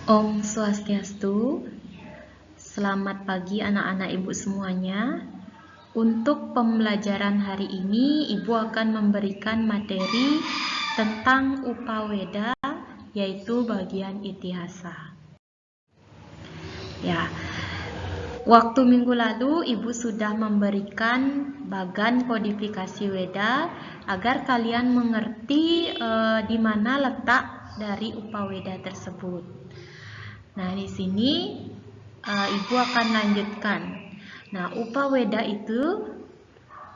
Om Swastiastu, selamat pagi anak-anak ibu semuanya. Untuk pembelajaran hari ini, ibu akan memberikan materi tentang Upaweda, yaitu bagian Itihasa. Ya, waktu minggu lalu ibu sudah memberikan bagan kodifikasi Weda agar kalian mengerti di mana letak dari Upaweda tersebut. Nah, di sini ibu akan lanjutkan. Nah, Upaweda itu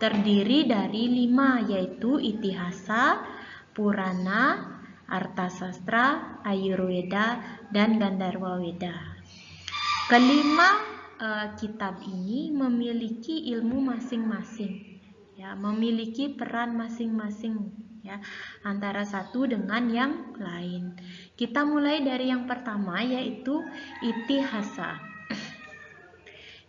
terdiri dari 5, yaitu Itihasa, Purana, Arthasastra, Ayurveda, dan Gandharwa Weda. Kelima kitab ini memiliki ilmu masing-masing, ya, memiliki peran masing-masing, ya, antara satu dengan yang lain. Kita mulai dari yang pertama, yaitu Itihasa.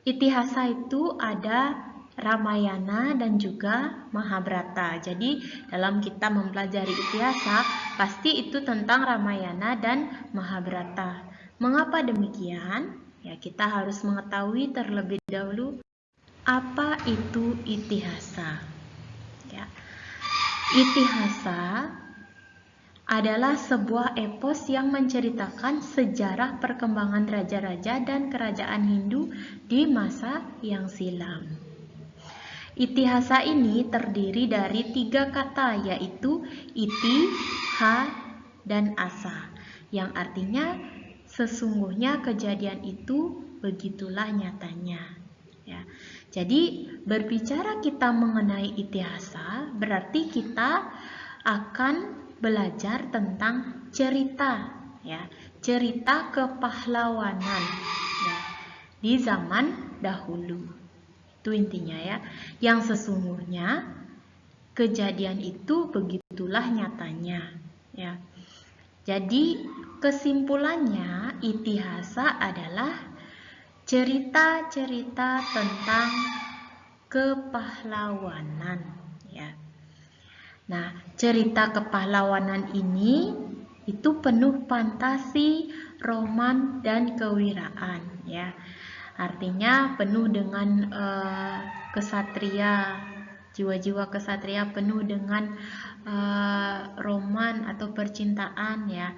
Itihasa itu ada Ramayana dan juga Mahabharata. Jadi dalam kita mempelajari Itihasa, pasti itu tentang Ramayana dan Mahabharata. Mengapa demikian? Ya, kita harus mengetahui terlebih dahulu apa itu Itihasa. Ya. Itihasa adalah sebuah epos yang menceritakan sejarah perkembangan raja-raja dan kerajaan Hindu di masa yang silam. Itihasa ini terdiri dari 3 kata, yaitu iti, ha, dan asa, yang artinya sesungguhnya kejadian itu begitulah nyatanya. Ya. Jadi berbicara kita mengenai Itihasa berarti kita akan belajar tentang cerita, ya, cerita kepahlawanan, ya, di zaman dahulu. Itu intinya, ya, yang sesungguhnya kejadian itu begitulah nyatanya, ya. Jadi kesimpulannya, Itihasa adalah cerita-cerita tentang kepahlawanan, ya. Nah, cerita kepahlawanan ini itu penuh fantasi, roman, dan kewiraan, ya. Artinya penuh dengan kesatria, jiwa-jiwa kesatria, penuh dengan roman atau percintaan, ya.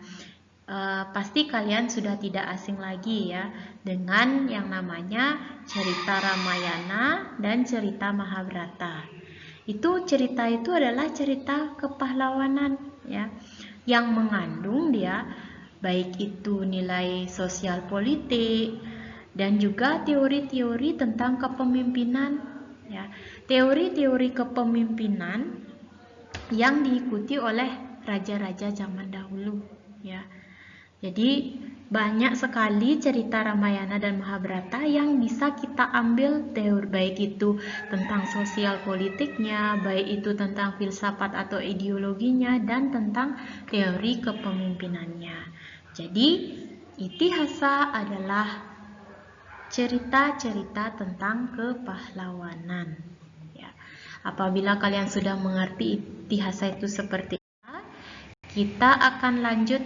Pasti kalian sudah tidak asing lagi, ya, dengan yang namanya cerita Ramayana dan cerita Mahabharata. Cerita itu adalah cerita kepahlawanan, ya, yang mengandung dia baik itu nilai sosial politik dan juga teori-teori tentang kepemimpinan, ya. Teori-teori kepemimpinan yang diikuti oleh raja-raja zaman dahulu, ya. Jadi banyak sekali cerita Ramayana dan Mahabharata yang bisa kita ambil teori, baik itu tentang sosial politiknya, baik itu tentang filsafat atau ideologinya, dan tentang teori kepemimpinannya. Jadi Itihasa adalah cerita-cerita tentang kepahlawanan, ya. Apabila kalian sudah mengerti Itihasa itu seperti apa, kita akan lanjut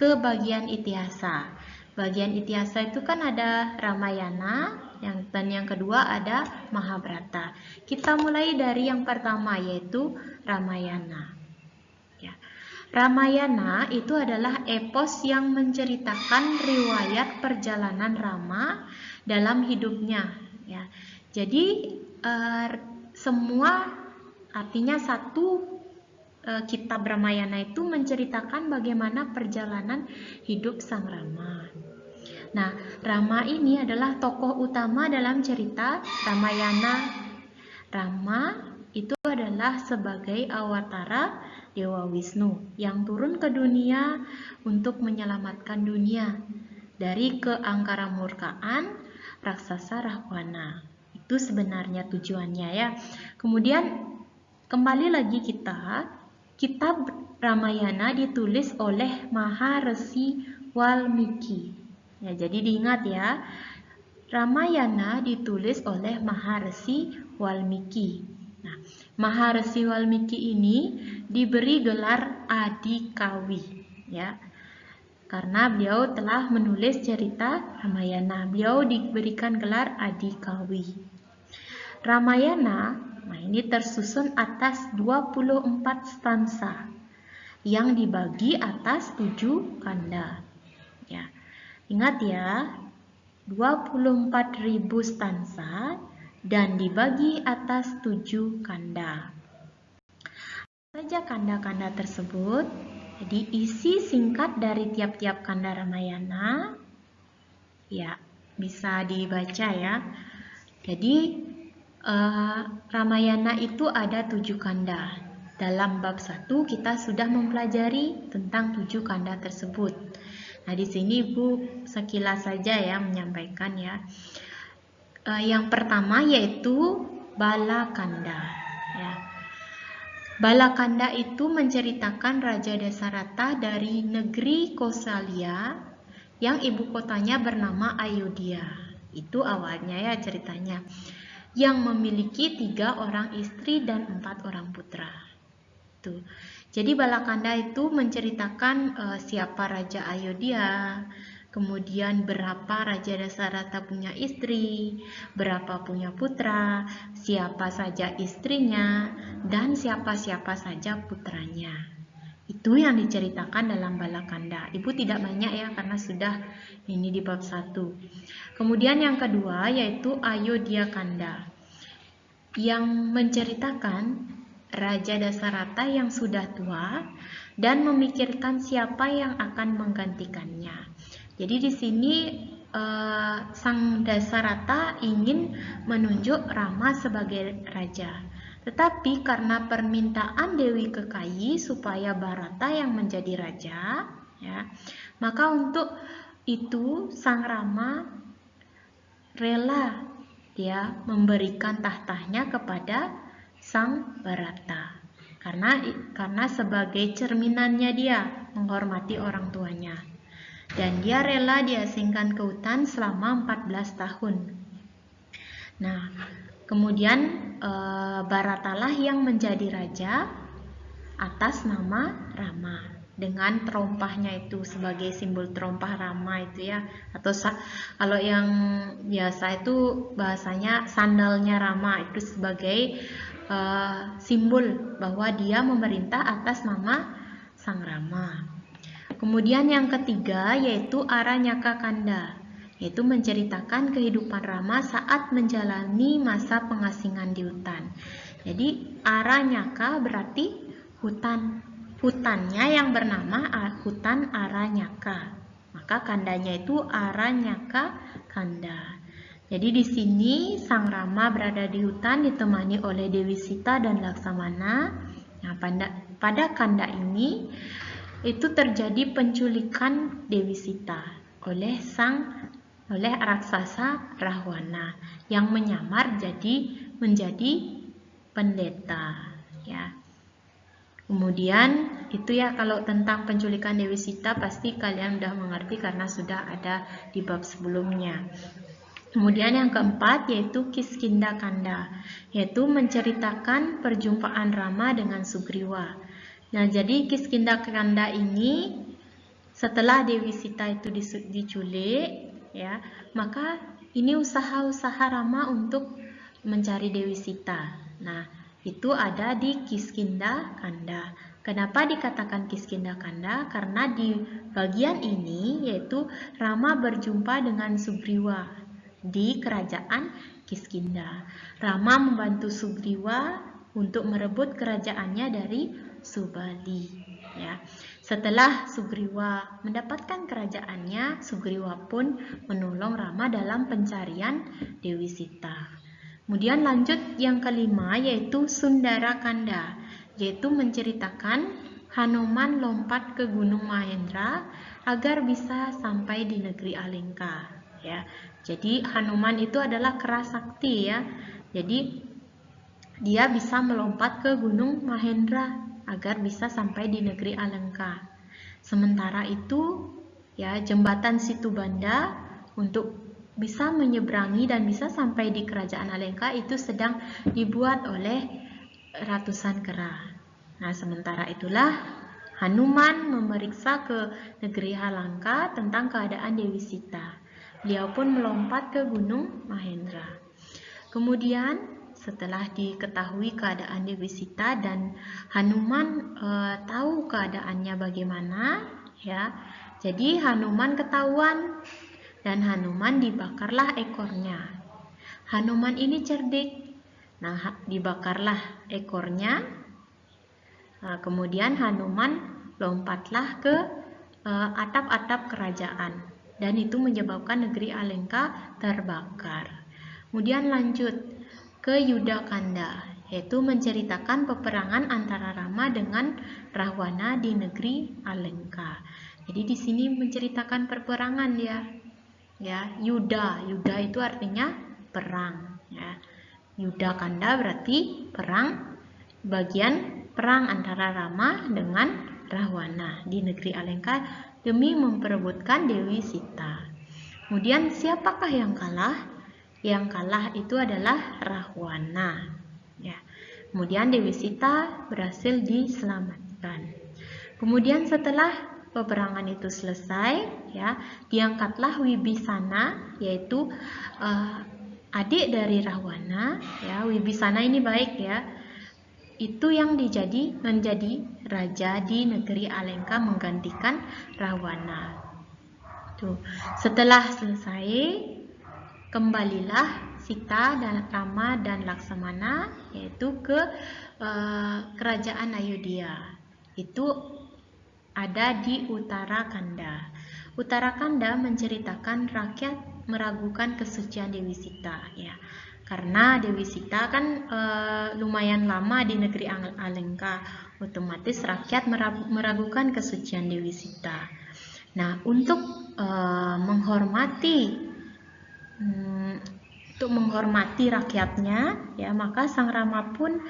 ke bagian Itihasa. Bagian Itihasa itu kan ada Ramayana, dan yang kedua ada Mahabharata. Kita mulai dari yang pertama, yaitu Ramayana. Ya. Ramayana itu adalah epos yang menceritakan riwayat perjalanan Rama dalam hidupnya, ya. Jadi semua, artinya satu kitab Ramayana itu menceritakan bagaimana perjalanan hidup sang Rama. Nah, Rama ini adalah tokoh utama dalam cerita Ramayana. Rama itu adalah sebagai awatara Dewa Wisnu yang turun ke dunia untuk menyelamatkan dunia dari keangkaramurkaan raksasa Rahwana. Itu sebenarnya tujuannya, ya. Kemudian kembali lagi Kitab Ramayana ditulis oleh Maharesi Walmiki. Ya, jadi diingat, ya. Ramayana ditulis oleh Maharesi Walmiki. Nah, Maharesi Walmiki ini diberi gelar Adikawi, ya. karena beliau telah menulis cerita Ramayana. Beliau diberikan gelar Adhikawi. Ramayana ini tersusun atas 24 stansa yang dibagi atas 7 kanda. Ya. Ingat ya, 24.000 stansa dan dibagi atas 7 kanda. Saja kanda-kanda tersebut, jadi isi singkat dari tiap-tiap kanda Ramayana ya bisa dibaca ya. Jadi Ramayana itu ada 7 kanda. Dalam bab 1 kita sudah mempelajari tentang 7 kanda tersebut. Nah, di sini Ibu sekilas saja ya menyampaikan ya. Yang pertama yaitu Balakanda ya. Balakanda itu menceritakan Raja Dasarata dari negeri Kosalya yang ibu kotanya bernama Ayodhya. Itu awalnya ya ceritanya. Yang memiliki 3 orang istri dan 4 orang putra. Tuh. Jadi Balakanda itu menceritakan siapa Raja Ayodhya, kemudian berapa Raja Dasarata punya istri, berapa punya putra, siapa saja istrinya, dan siapa-siapa saja putranya. Itu yang diceritakan dalam Balakanda. Ibu tidak banyak ya karena sudah ini di bab 1. Kemudian yang kedua yaitu Ayodhya Kanda yang menceritakan Raja Dasarata yang sudah tua dan memikirkan siapa yang akan menggantikannya. Jadi di sini Sang Dasarata ingin menunjuk Rama sebagai raja. Tetapi karena permintaan Dewi Kekayi supaya Bharata yang menjadi raja, ya, maka untuk itu Sang Rama rela dia memberikan tahtanya kepada Sang Bharata. Karena sebagai cerminannya dia menghormati orang tuanya. Dan dia rela diasingkan ke hutan selama 14 tahun. Nah, kemudian Bharatalah yang menjadi raja atas nama Rama. Dengan terompahnya itu sebagai simbol terompah Rama itu ya. Atau kalau yang biasa itu bahasanya sandalnya Rama itu sebagai simbol bahwa dia memerintah atas nama Sang Rama. Kemudian yang ketiga yaitu Aranyaka Kanda, yaitu menceritakan kehidupan Rama saat menjalani masa pengasingan di hutan. Jadi Aranyaka berarti hutannya yang bernama hutan Aranyaka. Maka kandanya itu Aranyaka Kanda. Jadi di sini Sang Rama berada di hutan ditemani oleh Dewi Sita dan Laksamana. Nah, pada kanda ini itu terjadi penculikan Dewi Sita oleh raksasa Rahwana yang menyamar menjadi pendeta ya. Kemudian itu ya, kalau tentang penculikan Dewi Sita pasti kalian udah mengerti karena sudah ada di bab sebelumnya. Kemudian yang keempat yaitu Kiskindha Kanda, yaitu menceritakan perjumpaan Rama dengan Sugriwa. Nah, jadi Kiskindha Kanda ini setelah Dewi Sita itu diculik ya, maka ini usaha-usaha Rama untuk mencari Dewi Sita. Nah, itu ada di Kiskindha Kanda. Kenapa dikatakan Kiskindha Kanda? Karena di bagian ini yaitu Rama berjumpa dengan Sugriwa di kerajaan Kiskindha. Rama membantu Sugriwa untuk merebut kerajaannya dari Subali ya. Setelah Sugriwa mendapatkan kerajaannya, Sugriwa pun menolong Rama dalam pencarian Dewi Sita. Kemudian lanjut yang kelima yaitu Sundara Kanda, yaitu menceritakan Hanuman lompat ke Gunung Mahendra agar bisa sampai di negeri Alengka ya. Jadi Hanuman itu adalah kera sakti ya. Jadi dia bisa melompat ke Gunung Mahendra agar bisa sampai di negeri Alengka. Sementara itu ya, jembatan Situbanda untuk bisa menyeberangi dan bisa sampai di kerajaan Alengka itu sedang dibuat oleh ratusan kera. Nah, sementara itulah Hanuman memeriksa ke negeri Halangka tentang keadaan Dewi Sita. Beliau pun melompat ke Gunung Mahendra. Kemudian setelah diketahui keadaan Dewi Sita dan Hanuman tahu keadaannya bagaimana, ya. Jadi Hanuman ketahuan dan Hanuman dibakarlah ekornya. Hanuman ini cerdik. Nah, dibakarlah ekornya. Kemudian Hanuman lompatlah ke atap-atap kerajaan dan itu menyebabkan negeri Alengka terbakar. Kemudian lanjut ke Yudakanda, yaitu menceritakan peperangan antara Rama dengan Rahwana di negeri Alengka. Jadi di sini menceritakan peperangan dia. Ya, Yuda itu artinya perang, ya. Yudakanda berarti perang, bagian perang antara Rama dengan Rahwana di negeri Alengka demi memperebutkan Dewi Sita. Kemudian siapakah yang kalah? Yang kalah itu adalah Rahwana. Ya. Kemudian Dewi Sita berhasil diselamatkan. Kemudian setelah peperangan itu selesai, ya, diangkatlah Wibisana, yaitu adik dari Rahwana. Ya, Wibisana ini baik, ya. Itu yang menjadi raja di negeri Alengka menggantikan Rahwana. Tuh. Setelah selesai, kembalilah Sita dan Rama dan Laksamana yaitu ke kerajaan Ayodhya. Itu ada di Uttarakanda. Uttarakanda menceritakan rakyat meragukan kesucian Dewi Sita, ya. Karena Dewi Sita kan lumayan lama di negeri Alengka, otomatis rakyat meragukan kesucian Dewi Sita. Nah, untuk menghormati rakyatnya, ya, maka Sang Rama pun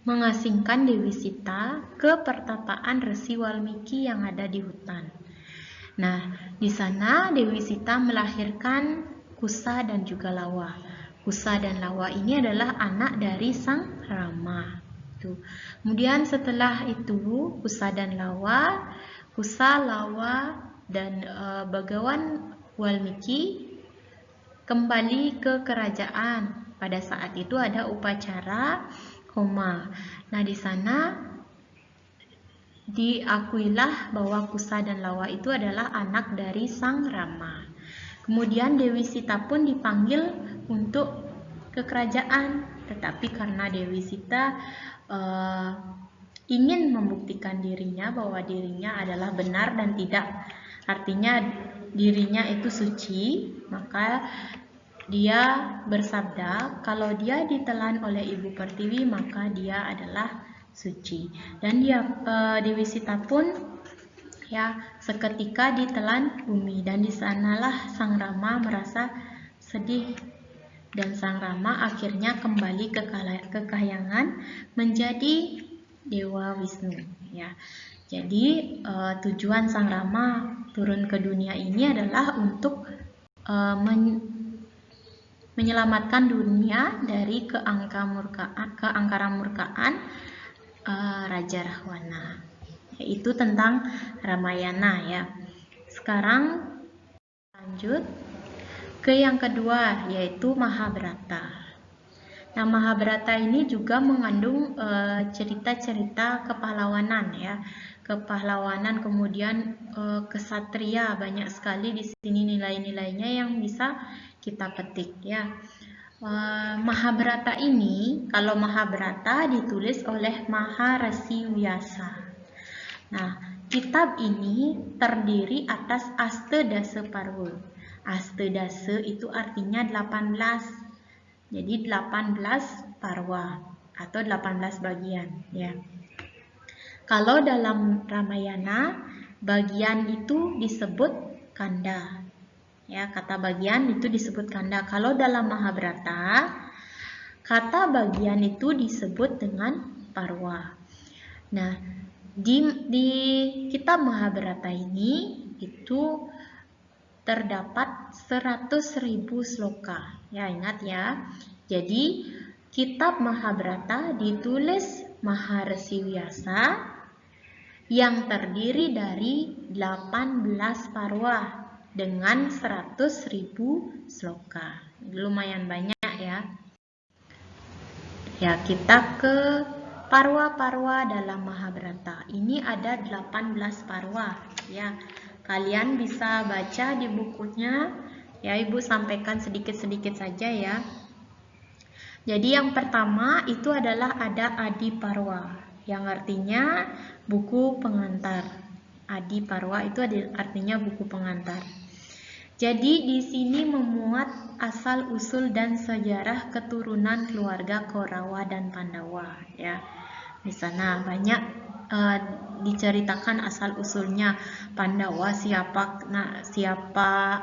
mengasingkan Dewi Sita ke pertapaan Resi Walmiki yang ada di hutan. Nah, di sana Dewi Sita melahirkan Kusa dan juga Lawa. Kusa dan Lawa ini adalah anak dari Sang Rama. Kemudian setelah itu Kusa, Lawa, dan Bagawan Walmiki kembali ke kerajaan. Pada saat itu ada upacara Homa. Nah, di sana diakuilah bahwa Kusa dan Lawa itu adalah anak dari Sang Rama. Kemudian Dewi Sita pun dipanggil untuk ke kerajaan, tetapi karena Dewi Sita ingin membuktikan dirinya bahwa dirinya adalah benar dan tidak, artinya dirinya itu suci, maka dia bersabda kalau dia ditelan oleh Ibu Pertiwi maka dia adalah suci. Dan Dewi Sita pun, ya, seketika ditelan bumi dan di sanalah Sang Rama merasa sedih dan Sang Rama akhirnya kembali ke kahyangan menjadi Dewa Wisnu, ya. Jadi tujuan Sang Rama turun ke dunia ini adalah untuk menyelamatkan dunia dari keangkara murkaan Raja Rahwana. Yaitu tentang Ramayana, ya. Sekarang lanjut ke yang kedua, yaitu Mahabharata. Nah, Mahabharata ini juga mengandung cerita-cerita kepahlawanan, ya. Kepahlawanan, kemudian kesatria, banyak sekali di sini nilai-nilainya yang bisa kita petik, ya. Mahabharata ini, kalau Mahabharata ditulis oleh Maharesi Vyasa. Nah, kitab ini terdiri atas Astadasa Parva. Astadasa itu artinya 18. Jadi 18 parwa atau 18 bagian, ya. Kalau dalam Ramayana, bagian itu disebut kanda. Ya, kata bagian itu disebut kanda. Kalau dalam Mahabharata, kata bagian itu disebut dengan parwa. Nah, di kitab Mahabharata ini itu terdapat 100.000 sloka. Ya, ingat, ya. Jadi kitab Mahabharata ditulis Maharesi Vyasa yang terdiri dari 18 parwa dengan 100.000 sloka. Lumayan banyak ya. Ya, kita ke parwa-parwa dalam Mahabharata. Ini ada 18 parwa ya. Kalian bisa baca di bukunya. Ya, Ibu sampaikan sedikit-sedikit saja ya. Jadi yang pertama itu adalah ada Adi Parwa, yang artinya buku pengantar. Adi Parwa itu artinya buku pengantar. Jadi di sini memuat asal-usul dan sejarah keturunan keluarga Korawa dan Pandawa ya. Di sana banyak diceritakan asal-usulnya Pandawa, siapa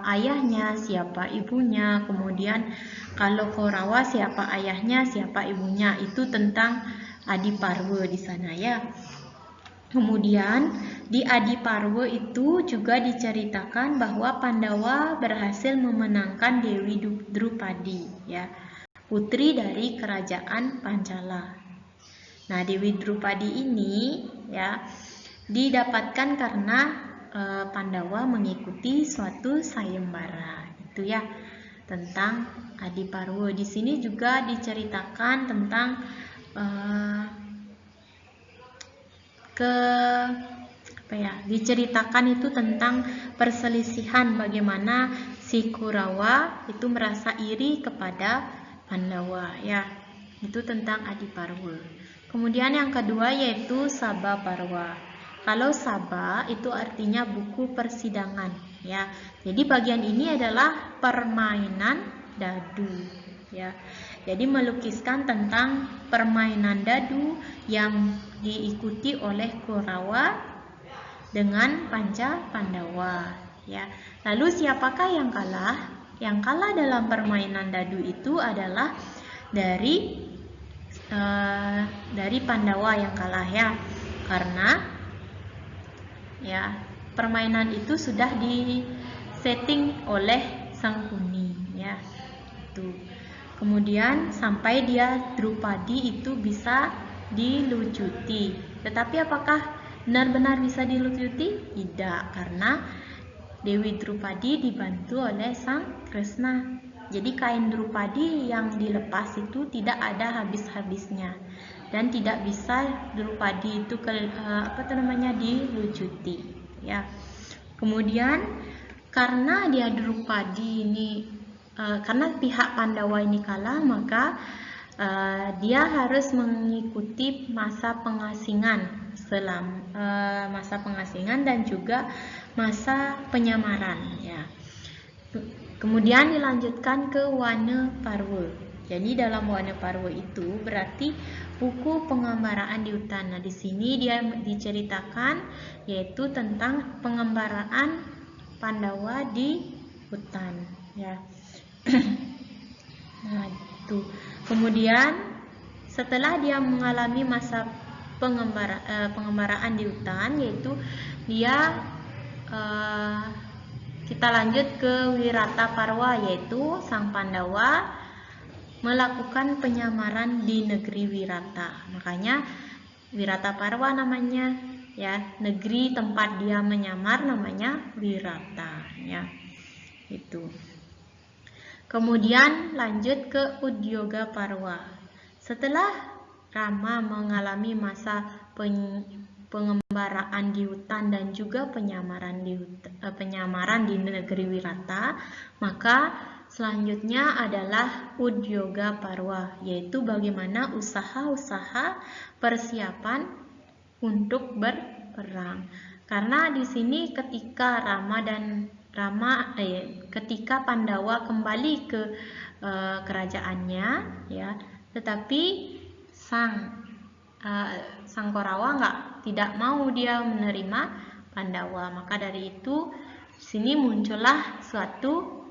ayahnya, siapa ibunya, kemudian kalau Korawa siapa ayahnya, siapa ibunya, itu tentang Adi Parwa di sana ya. Kemudian di Adi Parwa itu juga diceritakan bahwa Pandawa berhasil memenangkan Dewi Drupadi ya, putri dari kerajaan Pancala. Nah, Dewi Drupadi ini ya didapatkan karena Pandawa mengikuti suatu sayembara. Itu ya tentang Adi Parwa. Di sini juga diceritakan tentang diceritakan itu tentang perselisihan bagaimana si Kurawa itu merasa iri kepada Pandawa ya. Itu tentang Adi Parwa. Kemudian yang kedua yaitu Sabha Parwa. Kalau Sabha itu artinya buku persidangan ya. Jadi bagian ini adalah permainan dadu ya. Jadi melukiskan tentang permainan dadu yang diikuti oleh Kurawa dengan Panca-Pandawa ya. Lalu siapakah yang kalah? Yang kalah dalam permainan dadu itu adalah dari Pandawa yang kalah ya, karena ya permainan itu sudah disetting oleh Sangkuni ya. Itu. Kemudian sampai dia Drupadi itu bisa dilucuti. Tetapi apakah benar-benar bisa dilucuti? Tidak, karena Dewi Drupadi dibantu oleh Sang Kresna. Jadi kain Drupadi yang dilepas itu tidak ada habis-habisnya dan tidak bisa Drupadi itu dilucuti ya. Kemudian karena dia Drupadi ini karena pihak Pandawa ini kalah, maka dia harus mengikuti masa pengasingan dan juga masa penyamaran ya. Kemudian dilanjutkan ke Wana Parwa. Jadi dalam Wana Parwa itu berarti buku pengembaraan di hutan. Nah, di sini dia diceritakan yaitu tentang pengembaraan Pandawa di hutan ya. Nah, itu. Kemudian setelah dia mengalami masa pengembaraan di hutan, yaitu dia kita lanjut ke Wirata Parwa, yaitu Sang Pandawa melakukan penyamaran di negeri Wirata. Makanya Wirata Parwa namanya ya, negeri tempat dia menyamar namanya Wirata ya. Itu. Kemudian lanjut ke Udyoga Parwa. Setelah Rama mengalami masa pengembaraan di hutan dan juga penyamaran di negeri Wirata, maka selanjutnya adalah Udyoga Parwa, yaitu bagaimana usaha-usaha persiapan untuk berperang. Karena di sini ketika ketika Pandawa kembali ke kerajaannya ya, tetapi Sang Korawa tidak mau dia menerima Pandawa. Maka dari itu sini muncullah suatu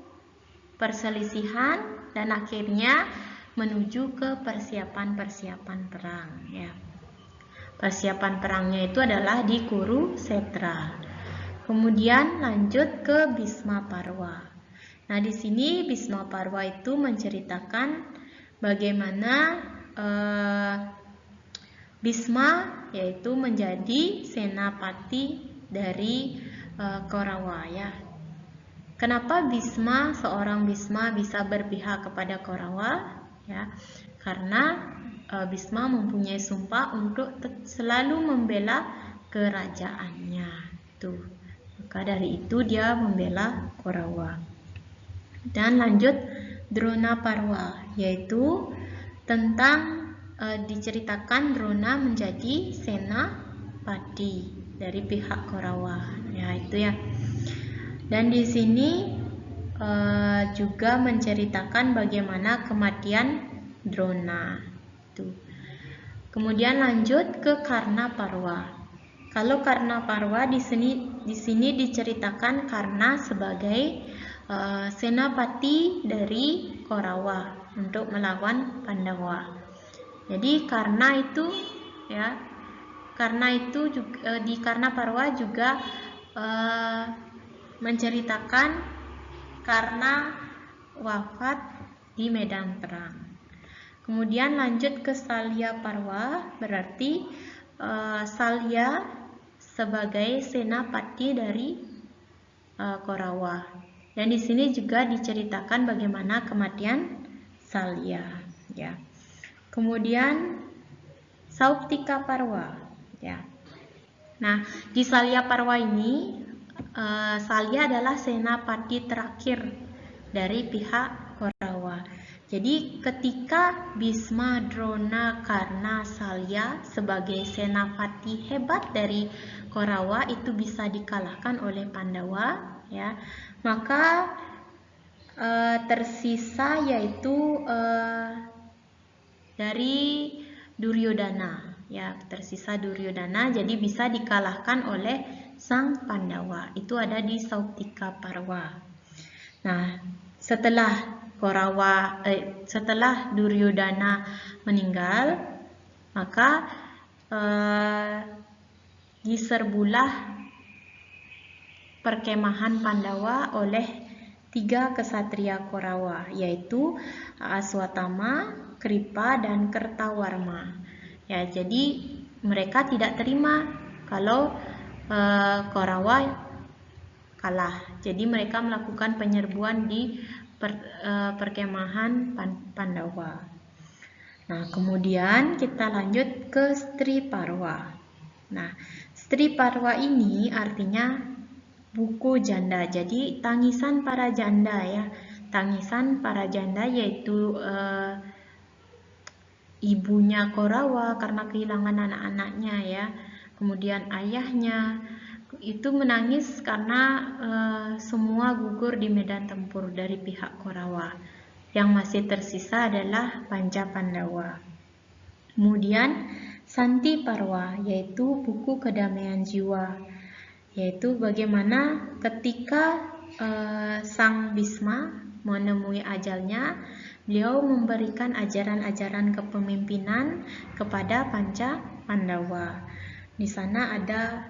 perselisihan dan akhirnya menuju ke persiapan perang ya. Persiapan perangnya itu adalah di Kurusetra. Kemudian lanjut ke Bhisma Parwa. Nah, di sini Bhisma Parwa itu menceritakan bagaimana Bisma yaitu menjadi senapati dari Korawa ya. Kenapa seorang Bisma bisa berpihak kepada Korawa ya? Karena Bisma mempunyai sumpah untuk selalu membela kerajaannya. Tuh. Maka dari itu dia membela Korawa. Dan lanjut Drona Parwa, yaitu tentang diceritakan Drona menjadi senapati dari pihak Korawa. Ya, itu ya. Dan di sini juga menceritakan bagaimana kematian Drona. Tuh. Kemudian lanjut ke Karna Parwa. Kalau Karna Parwa di sini diceritakan Karna sebagai senapati dari Korawa untuk melawan Pandawa. Jadi Karna itu ya, juga, di Karna Parwa juga menceritakan Karna wafat di medan perang. Kemudian lanjut ke Salya Parwa, berarti Salya sebagai senapati dari Korawa. Dan di sini juga diceritakan bagaimana kematian Salya. Ya. Kemudian Sauptika Parwa. Ya. Nah, di Salya Parwa ini Salya adalah senapati terakhir dari pihak Korawa. Jadi ketika Bisma, Drona, Karna, Salya sebagai senapati hebat dari Korawa itu bisa dikalahkan oleh Pandawa, ya, maka tersisa yaitu dari Duryodhana, ya, tersisa Duryodhana, jadi bisa dikalahkan oleh sang Pandawa. Itu ada di Sauptika Parwa. Nah, setelah Duryodhana meninggal, maka diserbulah perkemahan Pandawa oleh 3 kesatria Korawa, yaitu Aswatama, Kripa, dan Kertawarma. Ya, jadi mereka tidak terima kalau Korawa kalah. Jadi mereka melakukan penyerbuan di perkemahan Pandawa. Nah, kemudian kita lanjut ke Stri Parwa. Nah, Stri Parwa ini artinya buku janda. Jadi tangisan para janda ya. Tangisan para janda yaitu ibunya Korawa karena kehilangan anak-anaknya ya. Kemudian ayahnya itu menangis karena semua gugur di medan tempur dari pihak Korawa. Yang masih tersisa adalah Panca Pandawa. Kemudian Santi Parwa, yaitu buku kedamaian jiwa, yaitu bagaimana ketika sang Bisma menemui ajalnya, beliau memberikan ajaran-ajaran kepemimpinan kepada Panca Pandawa. Di sana ada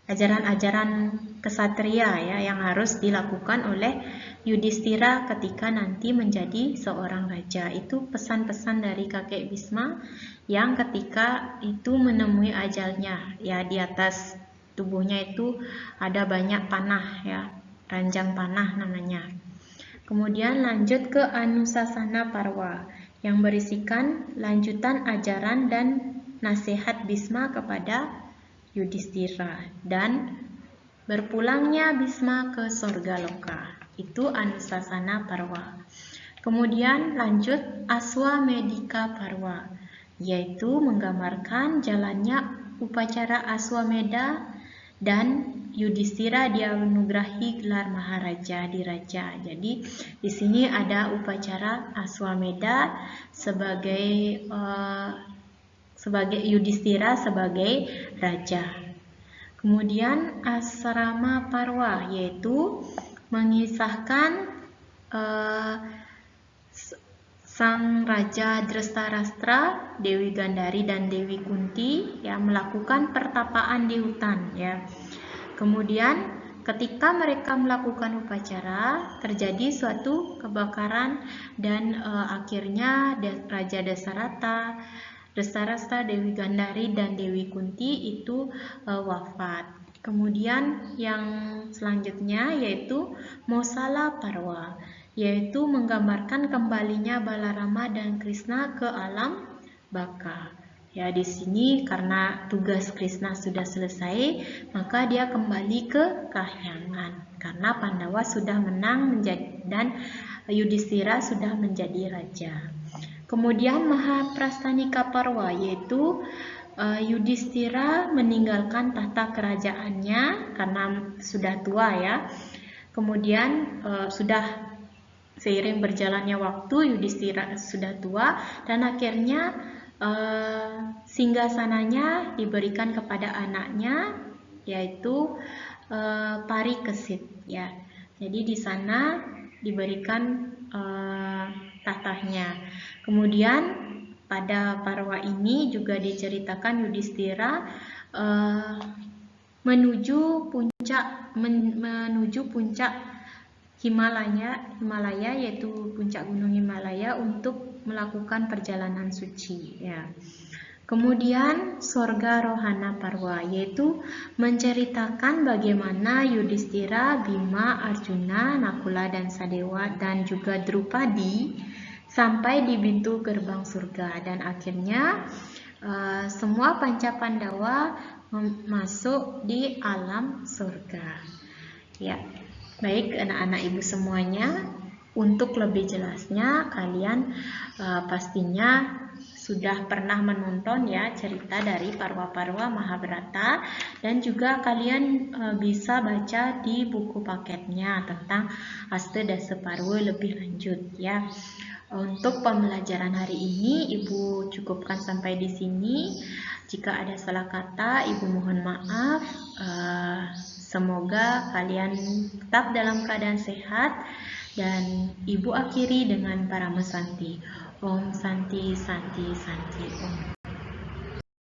ajaran-ajaran kesatria ya yang harus dilakukan oleh Yudhistira ketika nanti menjadi seorang raja. Itu pesan-pesan dari kakek Bisma yang ketika itu menemui ajalnya. Ya, di atas tubuhnya itu ada banyak panah ya, ranjang panah namanya. Kemudian lanjut ke Anusasana Parwa yang berisikan lanjutan ajaran dan nasihat Bisma kepada Yudhistira dan berpulangnya Bisma ke Sorgaloka. Itu Anusasana Parwa. Kemudian lanjut Aswamedika Parwa, yaitu menggambarkan jalannya upacara Aswameda dan Yudhistira dianugerahi gelar Maharaja di Raja. Jadi di sini ada upacara Aswameda sebagai Yudhistira sebagai raja. Kemudian Asrama Parwa, yaitu mengisahkan sang raja Drestarstra, Dewi Gandhari dan Dewi Kunti yang melakukan pertapaan di hutan ya. Kemudian ketika mereka melakukan upacara, terjadi suatu kebakaran dan akhirnya Raja Dasarata Restarasta, Dewi Gandari, dan Dewi Kunti itu wafat. Kemudian yang selanjutnya yaitu Mosala Parwa, yaitu menggambarkan kembalinya Balarama dan Krishna ke alam baka. Ya, di sini karena tugas Krishna sudah selesai, maka dia kembali ke kahyangan karena Pandawa sudah menang dan Yudhistira sudah menjadi raja. Kemudian Mahaprastanika Parwa, yaitu Yudhistira meninggalkan tahta kerajaannya karena sudah tua ya. Kemudian sudah seiring berjalannya waktu Yudhistira sudah tua dan akhirnya singgasananya diberikan kepada anaknya yaitu Parikesit ya. Jadi di sana diberikan tahtanya. Kemudian pada Parwa ini juga diceritakan Yudhistira menuju puncak Himalaya yaitu puncak gunung Himalaya untuk melakukan perjalanan suci ya. Kemudian Sorga Rohana Parwa yaitu menceritakan bagaimana Yudhistira, Bima, Arjuna, Nakula dan Sadewa dan juga Drupadi sampai di pintu gerbang surga dan akhirnya semua Panca Pandawa masuk di alam surga. Ya, baik anak-anak ibu semuanya, untuk lebih jelasnya kalian pastinya sudah pernah menonton ya cerita dari Parwa-Parwa Mahabharata dan juga kalian bisa baca di buku paketnya tentang Astadasa Parwa lebih lanjut ya. Untuk pembelajaran hari ini Ibu cukupkan sampai di sini. Jika ada salah kata Ibu mohon maaf. Semoga kalian tetap dalam keadaan sehat dan Ibu akhiri dengan para mesanti. Om Santi Santi Santi Om.